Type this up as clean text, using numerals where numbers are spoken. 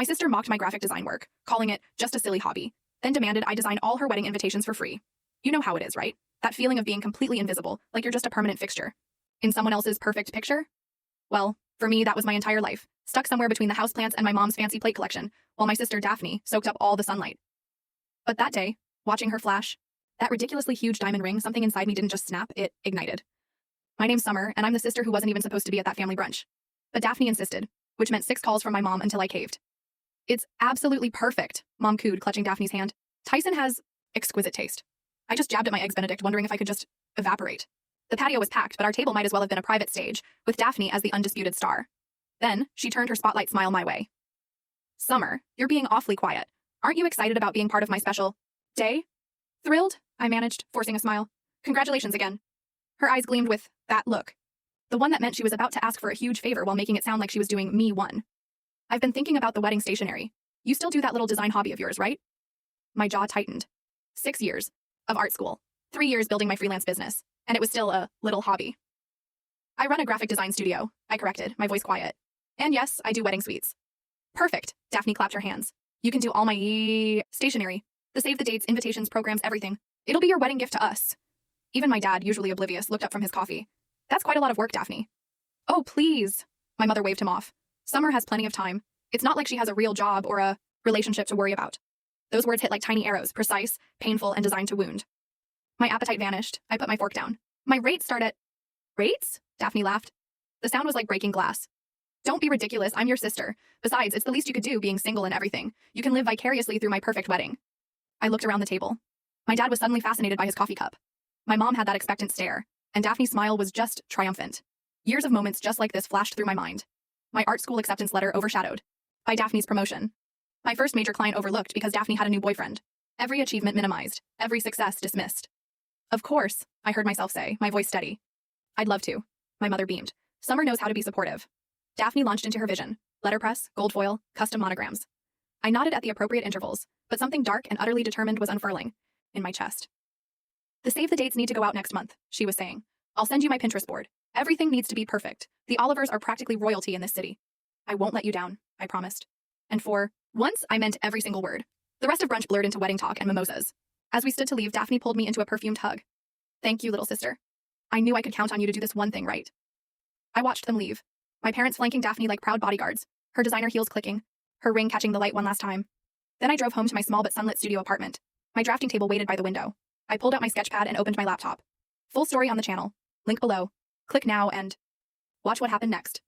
My sister mocked my graphic design work, calling it just a silly hobby, then demanded I design all her wedding invitations for free. You know how it is, right? That feeling of being completely invisible, like you're just a permanent fixture in someone else's perfect picture? Well, for me, that was my entire life, stuck somewhere between the houseplants and my mom's fancy plate collection, while my sister Daphne soaked up all the sunlight. But that day, watching her flash, that ridiculously huge diamond ring, something inside me didn't just snap, it ignited. My name's Summer, and I'm the sister who wasn't even supposed to be at that family brunch. But Daphne insisted, which meant 6 calls from my mom until I caved. It's absolutely perfect, Mom cooed, clutching Daphne's hand. Tyson has exquisite taste. I just jabbed at my Eggs Benedict, wondering if I could just evaporate. The patio was packed, but our table might as well have been a private stage, with Daphne as the undisputed star. Then, she turned her spotlight smile my way. Summer, you're being awfully quiet. Aren't you excited about being part of my special day? Thrilled, I managed, forcing a smile. Congratulations again. Her eyes gleamed with that look. The one that meant she was about to ask for a huge favor while making it sound like she was doing me one. I've been thinking about the wedding stationery. You still do that little design hobby of yours, right? My jaw tightened. 6 years of art school, 3 years building my freelance business, and it was still a little hobby. I run a graphic design studio, I corrected, my voice quiet. And yes, I do wedding suites. Perfect, Daphne clapped her hands. You can do all my stationery. The save the dates, invitations, programs, everything. It'll be your wedding gift to us. Even my dad, usually oblivious, looked up from his coffee. That's quite a lot of work, Daphne. Oh, please. My mother waved him off. Summer has plenty of time. It's not like she has a real job or a relationship to worry about. Those words hit like tiny arrows, precise, painful, and designed to wound. My appetite vanished. I put my fork down. My rates start at... Rates? Daphne laughed. The sound was like breaking glass. Don't be ridiculous, I'm your sister. Besides, it's the least you could do, being single and everything. You can live vicariously through my perfect wedding. I looked around the table. My dad was suddenly fascinated by his coffee cup. My mom had that expectant stare, and Daphne's smile was just triumphant. Years of moments just like this flashed through my mind. My art school acceptance letter overshadowed by Daphne's promotion. My first major client overlooked because Daphne had a new boyfriend. Every achievement minimized, every success dismissed. Of course, I heard myself say, my voice steady. I'd love to. My mother beamed. Summer knows how to be supportive. Daphne launched into her vision. Letterpress, gold foil, custom monograms. I nodded at the appropriate intervals, but something dark and utterly determined was unfurling in my chest. The save the dates need to go out next month, she was saying. I'll send you my Pinterest board. Everything needs to be perfect. The Olivers are practically royalty in this city. I won't let you down, I promised. And for once, I meant every single word. The rest of brunch blurred into wedding talk and mimosas. As we stood to leave, Daphne pulled me into a perfumed hug. Thank you, little sister. I knew I could count on you to do this one thing right. I watched them leave. My parents flanking Daphne like proud bodyguards, her designer heels clicking, her ring catching the light one last time. Then I drove home to my small but sunlit studio apartment. My drafting table waited by the window. I pulled out my sketchpad and opened my laptop. Full story on the channel. Link below. Click now and watch what happened next.